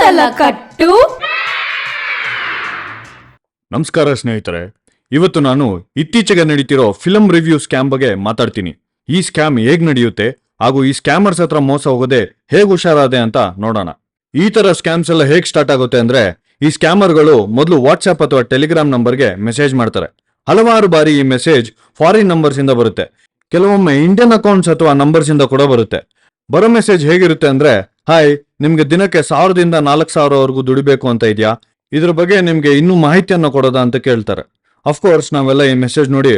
ತಲಕಟ್ಟು. ನಮಸ್ಕಾರ ಸ್ನೇಹಿತರೆ, ಇವತ್ತು ನಾನು ಇತ್ತೀಚೆಗೆ ನಡೀತಿರೋ ಫಿಲಂ ರಿವ್ಯೂ ಸ್ಕ್ಯಾಮ್ ಬಗ್ಗೆ ಮಾತಾಡ್ತೀನಿ. ಈ ಸ್ಕ್ಯಾಮ್ ಹೇಗ್ ನಡೆಯುತ್ತೆ ಹಾಗೂ ಈ ಸ್ಕ್ಯಾಮರ್ಸ್ ಹತ್ರ ಮೋಸ ಹೋಗೋದೆ ಹೇಗ್ ಹುಷಾರಾದೆ ಅಂತ ನೋಡೋಣ. ಈ ತರ ಸ್ಕ್ಯಾಮ್ಸ್ ಎಲ್ಲ ಹೇಗ್ ಸ್ಟಾರ್ಟ್ ಆಗುತ್ತೆ ಅಂದ್ರೆ, ಈ ಸ್ಕ್ಯಾಮರ್ಗಳು ಮೊದಲು ವಾಟ್ಸ್ಆಪ್ ಅಥವಾ ಟೆಲಿಗ್ರಾಮ್ ನಂಬರ್ಗೆ ಮೆಸೇಜ್ ಮಾಡ್ತಾರೆ. ಹಲವಾರು ಬಾರಿ ಈ ಮೆಸೇಜ್ ಫಾರಿನ್ ನಂಬರ್ಸ್ ಇಂದ ಬರುತ್ತೆ, ಕೆಲವೊಮ್ಮೆ ಇಂಡಿಯನ್ ಅಕೌಂಟ್ಸ್ ಅಥವಾ ನಂಬರ್ಸ್ ಇಂದ ಕೂಡ ಬರುತ್ತೆ. ಬರೋ ಮೆಸೇಜ್ ಹೇಗಿರುತ್ತೆ ಅಂದ್ರೆ, ಹಾಯ್, ನಿಮ್ಗೆ ದಿನಕ್ಕೆ 1000ದಿಂದ 4000ವರೆಗೂ ದುಡಿಬೇಕು ಅಂತ ಇದೆಯಾ, ಇದ್ರ ಬಗ್ಗೆ ನಿಮ್ಗೆ ಇನ್ನೂ ಮಾಹಿತಿಯನ್ನು ಕೊಡೋದಾ ಅಂತ ಕೇಳ್ತಾರೆ. ಅಫ್ಕೋರ್ಸ್ ನಾವೆಲ್ಲ ಈ ಮೆಸೇಜ್ ನೋಡಿ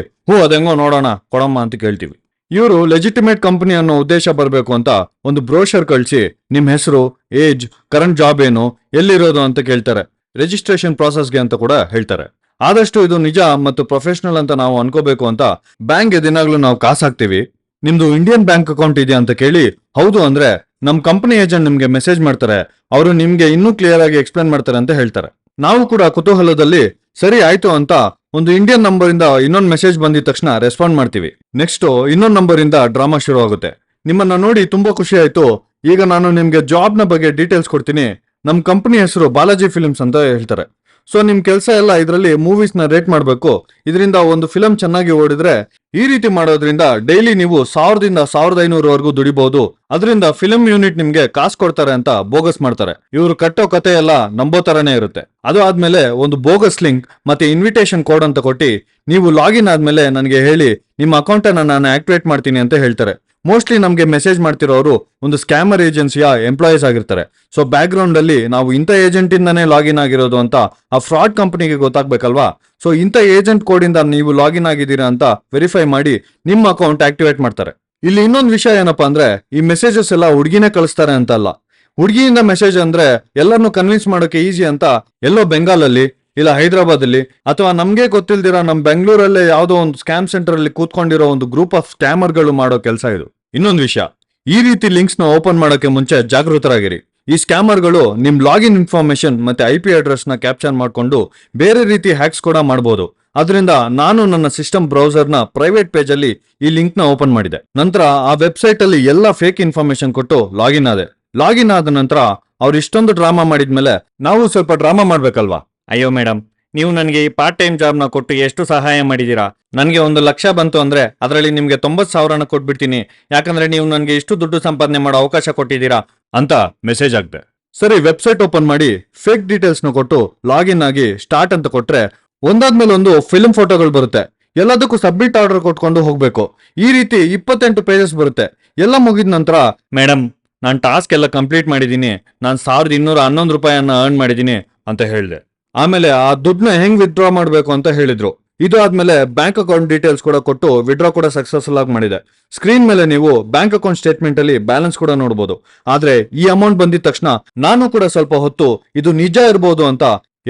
ಅದೆಂಗೋ ನೋಡೋಣ ಕೊಡಮ್ಮ ಅಂತ ಕೇಳ್ತೀವಿ. ಇವರು ಲೆಜಿಟಿಮೇಟ್ ಕಂಪನಿ ಅನ್ನೋ ಉದ್ದೇಶ ಬರಬೇಕು ಅಂತ ಒಂದು ಬ್ರೋಷರ್ ಕಳಿಸಿ ನಿಮ್ ಹೆಸರು, ಏಜ್, ಕರೆಂಟ್ ಜಾಬ್ ಏನು, ಎಲ್ಲಿರೋದು ಅಂತ ಕೇಳ್ತಾರೆ. ರಿಜಿಸ್ಟ್ರೇಷನ್ ಪ್ರಾಸೆಸ್ಗೆ ಅಂತ ಕೂಡ ಹೇಳ್ತಾರೆ. ಆದಷ್ಟು ಇದು ನಿಜ ಮತ್ತು ಪ್ರೊಫೆಷನಲ್ ಅಂತ ನಾವು ಅನ್ಕೋಬೇಕು ಅಂತ ಬ್ಯಾಂಕ್ಗೆ ದಿನಾಗ್ಲೂ ನಾವು ಕಾಸು ಹಾಕ್ತಿವಿ. ನಿಮ್ದು ಇಂಡಿಯನ್ ಬ್ಯಾಂಕ್ ಅಕೌಂಟ್ ಇದೆಯಾ ಅಂತ ಕೇಳಿ ಹೌದು ಅಂದ್ರೆ ನಮ್ ಕಂಪನಿ ಏಜೆಂಟ್ ನಿಮ್ಗೆ ಮೆಸೇಜ್ ಮಾಡ್ತಾರೆ. ಅವರು ನಿಮ್ಗೆ ಇನ್ನೂ ಕ್ಲಿಯರ್ ಆಗಿ ಎಕ್ಸ್ಪ್ಲೇನ್ ಮಾಡ್ತಾರೆ ಅಂತ ಹೇಳ್ತಾರೆ. ನಾವು ಕೂಡ ಕುತೂಹಲದಲ್ಲಿ ಸರಿ ಆಯ್ತು ಅಂತ ಒಂದು ಇಂಡಿಯನ್ ನಂಬರ್ ಇಂದ ಇನ್ನೊಂದು ಮೆಸೇಜ್ ಬಂದಿದ ತಕ್ಷಣ ರೆಸ್ಪಾಂಡ್ ಮಾಡ್ತೀವಿ. ನೆಕ್ಸ್ಟ್ ಇನ್ನೊಂದು ನಂಬರ್ ಇಂದ ಡ್ರಾಮಾ ಶುರು ಆಗುತ್ತೆ. ನಿಮ್ಮನ್ನ ನೋಡಿ ತುಂಬಾ ಖುಷಿ ಆಯ್ತು, ಈಗ ನಾನು ನಿಮ್ಗೆ ಜಾಬ್ ನ ಬಗ್ಗೆ ಡೀಟೇಲ್ಸ್ ಕೊಡ್ತೀನಿ, ನಮ್ ಕಂಪನಿ ಹೆಸರು ಬಾಲಾಜಿ ಫಿಲ್ಮ್ಸ್ ಅಂತ ಹೇಳ್ತಾರೆ. ಸೊ ನಿಮ್ ಕೆಲಸ ಎಲ್ಲ ಇದರಲ್ಲಿ ಮೂವೀಸ್ ನ ರೇಟ್ ಮಾಡಬೇಕು, ಇದರಿಂದ ಒಂದು ಫಿಲಂ ಚೆನ್ನಾಗಿ ಓಡಿದ್ರೆ ಈ ರೀತಿ ಮಾಡೋದ್ರಿಂದ ಡೈಲಿ ನೀವು 1000ದಿಂದ 1500ವರೆಗೂ ದುಡಿಬಹುದು, ಅದರಿಂದ ಫಿಲಂ ಯೂನಿಟ್ ನಿಮ್ಗೆ ಕಾಸು ಕೊಡ್ತಾರೆ ಅಂತ ಬೋಗಸ್ ಮಾಡ್ತಾರೆ. ಇವರು ಕಟ್ಟೋ ಕತೆ ಎಲ್ಲ ನಂಬೋ ತರನೇ ಇರುತ್ತೆ. ಅದು ಆದ್ಮೇಲೆ ಒಂದು ಬೋಗಸ್ ಲಿಂಕ್ ಮತ್ತೆ ಇನ್ವಿಟೇಷನ್ ಕೋಡ್ ಅಂತ ಕೊಟ್ಟು ನೀವು ಲಾಗಿನ್ ಆದ್ಮೇಲೆ ನನಗೆ ಹೇಳಿ ನಿಮ್ಮ ಅಕೌಂಟ್ ಅನ್ನ ನಾನು ಆಕ್ಟಿವೇಟ್ ಮಾಡ್ತೀನಿ ಅಂತ ಹೇಳ್ತಾರೆ. ಮೋಸ್ಟ್ಲಿ ನಮ್ಗೆ ಮೆಸೇಜ್ ಮಾಡ್ತಿರೋರು ಒಂದು ಸ್ಕ್ಯಾಮರ್ ಏಜೆನ್ಸಿಯ ಎಂಪ್ಲಾಯೀಸ್ ಆಗಿರ್ತಾರೆ. ಸೊ ಬ್ಯಾಕ್ ಗ್ರೌಂಡ್ ಅಲ್ಲಿ ನಾವು ಇಂಥ ಏಜೆಂಟ್ ಇಂದಾನೇ ಲಾಗಿನ್ ಆಗಿರೋದು ಅಂತ ಆ ಫ್ರಾಡ್ ಕಂಪನಿಗೆ ಗೊತ್ತಾಗ್ಬೇಕಲ್ವಾ. ಸೊ ಇಂಥ ಏಜೆಂಟ್ ಕೋಡ್ ಇಂದ ನೀವು ಲಾಗಿನ್ ಆಗಿದ್ದೀರಾ ಅಂತ ವೆರಿಫೈ ಮಾಡಿ ನಿಮ್ಮ ಅಕೌಂಟ್ ಆಕ್ಟಿವೇಟ್ ಮಾಡ್ತಾರೆ. ಇಲ್ಲಿ ಇನ್ನೊಂದು ವಿಷಯ ಏನಪ್ಪಾ ಅಂದ್ರೆ, ಈ ಮೆಸೇಜಸ್ ಎಲ್ಲ ಹುಡುಗಿನೇ ಕಳಿಸ್ತಾರೆ ಅಂತ ಅಲ್ಲ. ಹುಡುಗಿಯಿಂದ ಮೆಸೇಜ್ ಅಂದ್ರೆ ಎಲ್ಲರನ್ನು ಕನ್ವಿನ್ಸ್ ಮಾಡೋಕೆ ಈಸಿ ಅಂತ ಎಲ್ಲೋ ಬೆಂಗಾಲಲ್ಲಿ ಇಲ್ಲ ಹೈದರಾಬಾದ್ ಅಲ್ಲಿ ಅಥವಾ ನಮ್ಗೆ ಗೊತ್ತಿಲ್ದಿರ ನಮ್ ಬೆಂಗಳೂರಲ್ಲೇ ಯಾವ್ದೋ ಒಂದು ಸ್ಕ್ಯಾಮ್ ಸೆಂಟರ್ ಅಲ್ಲಿ ಕೂತ್ಕೊಂಡಿರೋ ಒಂದು ಗ್ರೂಪ್ ಆಫ್ ಸ್ಕ್ಯಾಮರ್ಗಳು ಮಾಡೋ ಕೆಲಸ ಇದು. ಇನ್ನೊಂದು ವಿಷಯ, ಈ ರೀತಿ ಲಿಂಕ್ಸ್ ನ ಓಪನ್ ಮಾಡೋಕೆ ಮುಂಚೆ ಜಾಗೃತರಾಗಿರಿ. ಈ ಸ್ಕ್ಯಾಮರ್ಗಳು ನಿಮ್ ಲಾಗಿನ್ ಇನ್ಫಾರ್ಮೇಶನ್ ಮತ್ತೆ IP ಅಡ್ರೆಸ್ ನ ಕ್ಯಾಪ್ಚರ್ ಮಾಡ್ಕೊಂಡು ಬೇರೆ ರೀತಿ ಹ್ಯಾಕ್ಸ್ ಕೂಡ ಮಾಡಬಹುದು. ಅದರಿಂದ ನಾನು ನನ್ನ ಸಿಸ್ಟಮ್ ಬ್ರೌಸರ್ ನ ಪ್ರೈವೇಟ್ ಪೇಜ್ ಅಲ್ಲಿ ಈ ಲಿಂಕ್ ನ ಓಪನ್ ಮಾಡಿದೆ. ನಂತರ ಆ ವೆಬ್ಸೈಟ್ ಅಲ್ಲಿ ಎಲ್ಲ ಫೇಕ್ ಇನ್ಫಾರ್ಮೇಶನ್ ಕೊಟ್ಟು ಲಾಗಿನ್ ಆದೆ. ಲಾಗಿನ್ ಆದ ನಂತರ ಅವ್ರು ಇಷ್ಟೊಂದು ಡ್ರಾಮಾ ಮಾಡಿದ್ಮೇಲೆ ನಾವು ಸ್ವಲ್ಪ ಡ್ರಾಮಾ ಮಾಡ್ಬೇಕಲ್ವಾ. ಅಯ್ಯೋ ಮೇಡಮ್, ನೀವು ನನಗೆ ಈ ಪಾರ್ಟ್ ಟೈಮ್ ಜಾಬ್ ನ ಕೊಟ್ಟು ಎಷ್ಟು ಸಹಾಯ ಮಾಡಿದೀರಾ, ನನಗೆ 1,00,000 ಬಂತು ಅಂದ್ರೆ ಅದರಲ್ಲಿ ನಿಮ್ಗೆ 90,000 ಕೊಟ್ಬಿಡ್ತೀನಿ, ಯಾಕಂದ್ರೆ ನೀವು ನನಗೆ ಇಷ್ಟು ದುಡ್ಡು ಸಂಪಾದನೆ ಮಾಡೋ ಅವಕಾಶ ಕೊಟ್ಟಿದ್ದೀರಾ ಅಂತ ಮೆಸೇಜ್ ಆಗ್ದೆ. ಸರಿ, ವೆಬ್ಸೈಟ್ ಓಪನ್ ಮಾಡಿ ಫೇಕ್ ಡೀಟೇಲ್ಸ್ ನ ಕೊಟ್ಟು ಲಾಗಿನ್ ಆಗಿ ಸ್ಟಾರ್ಟ್ ಅಂತ ಕೊಟ್ರೆ ಒಂದಾದ್ಮೇಲೆ ಒಂದು ಫಿಲ್ಮ್ ಫೋಟೋಗಳು ಬರುತ್ತೆ. ಎಲ್ಲದಕ್ಕೂ ಸಬ್ಮಿಟ್ ಆರ್ಡರ್ ಕೊಟ್ಕೊಂಡು ಹೋಗ್ಬೇಕು. ಈ ರೀತಿ 28 ಪೇಜಸ್ ಬರುತ್ತೆ. ಎಲ್ಲ ಮುಗಿದ ನಂತರ, ಮೇಡಮ್ ನಾನು ಟಾಸ್ಕ್ ಎಲ್ಲ ಕಂಪ್ಲೀಟ್ ಮಾಡಿದೀನಿ, ನಾನು 1211 ರೂಪಾಯಿಯನ್ನ ಅರ್ನ್ ಮಾಡಿದೀನಿ ಅಂತ ಹೇಳಿದೆ. ಆಮೇಲೆ ಆ ದುಡ್ಡನ್ನ ಹೆಂಗ್ ವಿತ್ಡ್ರಾ ಮಾಡ್ಬೇಕು ಅಂತ ಹೇಳಿದ್ರು. ಇದು ಆದ್ಮೇಲೆ ಬ್ಯಾಂಕ್ ಅಕೌಂಟ್ ಡೀಟೇಲ್ಸ್ ಕೂಡ ಕೊಟ್ಟು ವಿಡ್ರಾ ಕೂಡ ಸಕ್ಸಸ್ಫುಲ್ ಆಗಿ ಮಾಡಿದೆ. ಸ್ಕ್ರೀನ್ ಮೇಲೆ ನೀವು ಬ್ಯಾಂಕ್ ಅಕೌಂಟ್ ಸ್ಟೇಟ್ಮೆಂಟ್ ಅಲ್ಲಿ ಬ್ಯಾಲೆನ್ಸ್ ಕೂಡ ನೋಡಬಹುದು. ಆದ್ರೆ ಈ ಅಮೌಂಟ್ ಬಂದಿದ ತಕ್ಷಣ ನಾನು ಕೂಡ ಸ್ವಲ್ಪ ಹೊತ್ತು ಇದು ನಿಜ ಇರಬಹುದು ಅಂತ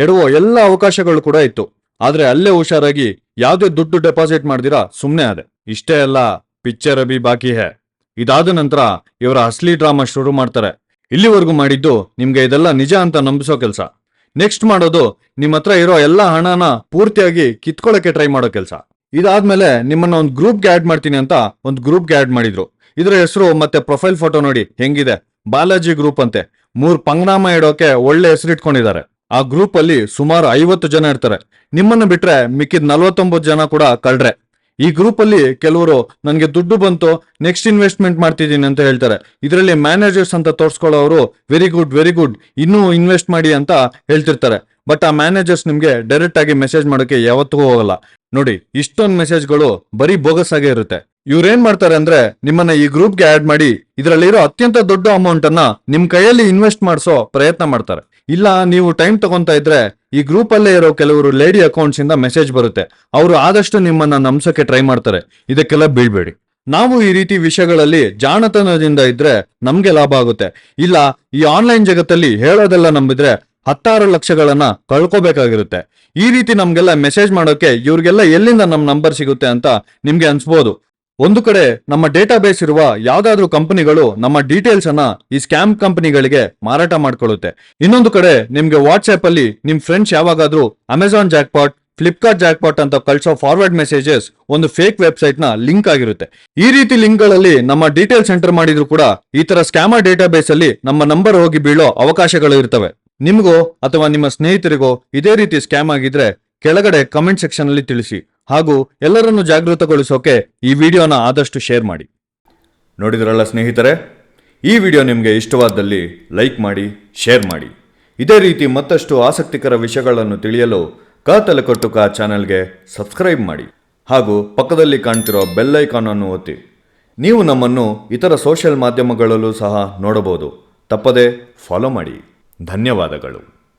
ಎಡುವ ಎಲ್ಲ ಅವಕಾಶಗಳು ಕೂಡ ಇತ್ತು. ಆದ್ರೆ ಅಲ್ಲೇ ಹುಷಾರಾಗಿ ಯಾವ್ದೇ ದುಡ್ಡು ಡೆಪಾಸಿಟ್ ಮಾಡ್ದಿರಾ ಸುಮ್ನೆ ಆದೆ. ಇಷ್ಟೇ ಅಲ್ಲ, ಪಿಕ್ಚರ್ ಅಭಿ ಬಾಕಿ ಹೇ. ಇದಾದ ನಂತರ ಇವರ ಅಸ್ಲಿ ಡ್ರಾಮಾ ಶುರು ಮಾಡ್ತಾರೆ. ಇಲ್ಲಿವರೆಗೂ ಮಾಡಿದ್ದು ನಿಮ್ಗೆ ಇದೆಲ್ಲ ನಿಜ ಅಂತ ನಂಬಿಸೋ ಕೆಲಸ. ನೆಕ್ಸ್ಟ್ ಮಾಡೋದು ನಿಮ್ಮ ಹತ್ರ ಇರೋ ಎಲ್ಲ ಹಣನ ಪೂರ್ತಿಯಾಗಿ ಕಿತ್ಕೊಳ್ಳೋಕೆ ಟ್ರೈ ಮಾಡೋ ಕೆಲಸ. ಇದಾದ್ಮೇಲೆ ನಿಮ್ಮನ್ನ ಒಂದು ಗ್ರೂಪ್ಗೆ ಆಡ್ ಮಾಡ್ತೀನಿ ಅಂತ ಒಂದು ಗ್ರೂಪ್ಗೆ ಆಡ್ ಮಾಡಿದ್ರು. ಇದರ ಹೆಸರು ಮತ್ತೆ ಪ್ರೊಫೈಲ್ ಫೋಟೋ ನೋಡಿ ಹೆಂಗಿದೆ, ಬಾಲಾಜಿ ಗ್ರೂಪ್ ಅಂತೆ. 3 ಪಂಗ್ನಾಮ ಇಡೋಕೆ ಒಳ್ಳೆ ಹೆಸರು ಇಟ್ಕೊಂಡಿದ್ದಾರೆ. ಆ ಗ್ರೂಪ್ ಅಲ್ಲಿ ಸುಮಾರು 50 ಜನ ಇರ್ತಾರೆ. ನಿಮ್ಮನ್ನ ಬಿಟ್ರೆ ಮಿಕ್ಕಿದ 49 ಜನ ಕೂಡ ಕಳ್ರೆ. ಈ ಗ್ರೂಪ್ ಅಲ್ಲಿ ಕೆಲವರು ನನ್ಗೆ ದುಡ್ಡು ಬಂತು, ನೆಕ್ಸ್ಟ್ ಇನ್ವೆಸ್ಟ್ಮೆಂಟ್ ಮಾಡ್ತಿದ್ದೀನಿ ಅಂತ ಹೇಳ್ತಾರೆ. ಇದರಲ್ಲಿ ಮ್ಯಾನೇಜರ್ಸ್ ಅಂತ ತೋರ್ಸ್ಕೊಳ್ಳೋರು ವೆರಿ ಗುಡ್ ಇನ್ನೂ ಇನ್ವೆಸ್ಟ್ ಮಾಡಿ ಅಂತ ಹೇಳ್ತಿರ್ತಾರೆ. ಬಟ್ ಆ ಮ್ಯಾನೇಜರ್ಸ್ ನಿಮ್ಗೆ ಡೈರೆಕ್ಟ್ ಆಗಿ ಮೆಸೇಜ್ ಮಾಡೋಕೆ ಯಾವತ್ತಿಗೂ ಹೋಗಲ್ಲ. ನೋಡಿ, ಇಷ್ಟೊಂದು ಮೆಸೇಜ್ಗಳು ಬರೀ ಬೋಗಸ್ ಆಗೇ ಇರುತ್ತೆ. ಇವ್ರೇನ್ ಮಾಡ್ತಾರೆ ಅಂದ್ರೆ, ನಿಮ್ಮನ್ನ ಈ ಗ್ರೂಪ್ಗೆ ಆಡ್ ಮಾಡಿ ಇದರಲ್ಲಿರೋ ಅತ್ಯಂತ ದೊಡ್ಡ ಅಮೌಂಟ್ ಅನ್ನ ನಿಮ್ ಕೈಯಲ್ಲಿ ಇನ್ವೆಸ್ಟ್ ಮಾಡಿಸೋ ಪ್ರಯತ್ನ ಮಾಡ್ತಾರೆ. ಇಲ್ಲ ನೀವು ಟೈಮ್ ತಗೊಂತಾ ಇದ್ರೆ ಈ ಗ್ರೂಪ್ ಅಲ್ಲೇ ಇರೋ ಕೆಲವರು ಲೇಡಿ ಅಕೌಂಟ್ಸ್ ಇಂದ ಮೆಸೇಜ್ ಬರುತ್ತೆ. ಅವರು ಆದಷ್ಟು ನಿಮ್ಮನ್ನ ನಂಬಿಸೋಕೆ ಟ್ರೈ ಮಾಡ್ತಾರೆ. ಇದಕ್ಕೆಲ್ಲ ಬೀಳ್ಬೇಡಿ. ನಾವು ಈ ರೀತಿ ವಿಷಯಗಳಲ್ಲಿ ಜಾಣತನದಿಂದ ಇದ್ರೆ ನಮ್ಗೆ ಲಾಭ ಆಗುತ್ತೆ. ಇಲ್ಲ ಈ ಆನ್ಲೈನ್ ಜಗತ್ತಲ್ಲಿ ಹೇಳೋದೆಲ್ಲ ನಂಬಿದ್ರೆ 16 ಲಕ್ಷಗಳನ್ನ ಕಳ್ಕೋಬೇಕಾಗಿರುತ್ತೆ. ಈ ರೀತಿ ನಮ್ಗೆಲ್ಲ ಮೆಸೇಜ್ ಮಾಡೋಕೆ ಇವ್ರಿಗೆಲ್ಲ ಎಲ್ಲಿಂದ ನಮ್ ನಂಬರ್ ಸಿಗುತ್ತೆ ಅಂತ ನಿಮ್ಗೆ ಅನ್ಸ್ಬೋದು. ಒಂದು ಕಡೆ ನಮ್ಮ ಡೇಟಾ ಬೇಸ್ ಇರುವ ಯಾವ್ದಾದ್ರೂ ಕಂಪನಿಗಳು ನಮ್ಮ ಡೀಟೇಲ್ಸ್ ಅನ್ನ ಈ ಸ್ಕ್ಯಾಮ್ ಕಂಪನಿಗಳಿಗೆ ಮಾರಾಟ ಮಾಡ್ಕೊಳ್ಳುತ್ತೆ. ಇನ್ನೊಂದು ಕಡೆ ನಿಮ್ಗೆ ವಾಟ್ಸ್ಆಪ್ ಅಲ್ಲಿ ನಿಮ್ ಫ್ರೆಂಡ್ಸ್ ಯಾವಾಗಾದ್ರೂ ಅಮೆಜಾನ್ ಜಾಕ್ಪಾಟ್, ಫ್ಲಿಪ್ಕಾರ್ಟ್ ಜಾಕ್ಪಾಟ್ ಅಂತ ಕಳಿಸೋ ಫಾರ್ವರ್ಡ್ ಮೆಸೇಜಸ್ ಒಂದು ಫೇಕ್ ವೆಬ್ಸೈಟ್ ನ ಲಿಂಕ್ ಆಗಿರುತ್ತೆ. ಈ ರೀತಿ ಲಿಂಕ್ ಗಳಲ್ಲಿ ನಮ್ಮ ಡೀಟೇಲ್ಸ್ ಎಂಟರ್ ಮಾಡಿದ್ರು ಕೂಡ ಈ ತರ ಸ್ಕ್ಯಾಮರ್ ಡೇಟಾ ಬೇಸ್ ಅಲ್ಲಿ ನಮ್ಮ ನಂಬರ್ ಹೋಗಿ ಬೀಳೋ ಅವಕಾಶಗಳು ಇರ್ತವೆ. ನಿಮಗೋ ಅಥವಾ ನಿಮ್ಮ ಸ್ನೇಹಿತರಿಗೋ ಇದೇ ರೀತಿ ಸ್ಕ್ಯಾಮ್ ಆಗಿದ್ರೆ ಕೆಳಗಡೆ ಕಮೆಂಟ್ ಸೆಕ್ಷನ್ ಅಲ್ಲಿ ತಿಳಿಸಿ. ಹಾಗೂ ಎಲ್ಲರನ್ನು ಜಾಗೃತಗೊಳಿಸೋಕೆ ಈ ವಿಡಿಯೋನ ಆದಷ್ಟು ಶೇರ್ ಮಾಡಿ. ನೋಡಿದ್ರಲ್ಲ ಸ್ನೇಹಿತರೆ, ಈ ವಿಡಿಯೋ ನಿಮಗೆ ಇಷ್ಟವಾದಲ್ಲಿ ಲೈಕ್ ಮಾಡಿ, ಶೇರ್ ಮಾಡಿ. ಇದೇ ರೀತಿ ಮತ್ತಷ್ಟು ಆಸಕ್ತಿಕರ ವಿಷಯಗಳನ್ನು ತಿಳಿಯಲು ತಲೆಕೊಟ್ಟು ಚಾನೆಲ್ಗೆ ಸಬ್ಸ್ಕ್ರೈಬ್ ಮಾಡಿ ಹಾಗೂ ಪಕ್ಕದಲ್ಲಿ ಕಾಣ್ತಿರೋ ಬೆಲ್ ಐಕಾನ್ ಅನ್ನು ಒತ್ತಿ. ನೀವು ನಮ್ಮನ್ನು ಇತರ ಸೋಷಿಯಲ್ ಮಾಧ್ಯಮಗಳಲ್ಲೂ ಸಹ ನೋಡಬಹುದು. ತಪ್ಪದೆ ಫಾಲೋ ಮಾಡಿ. ಧನ್ಯವಾದಗಳು.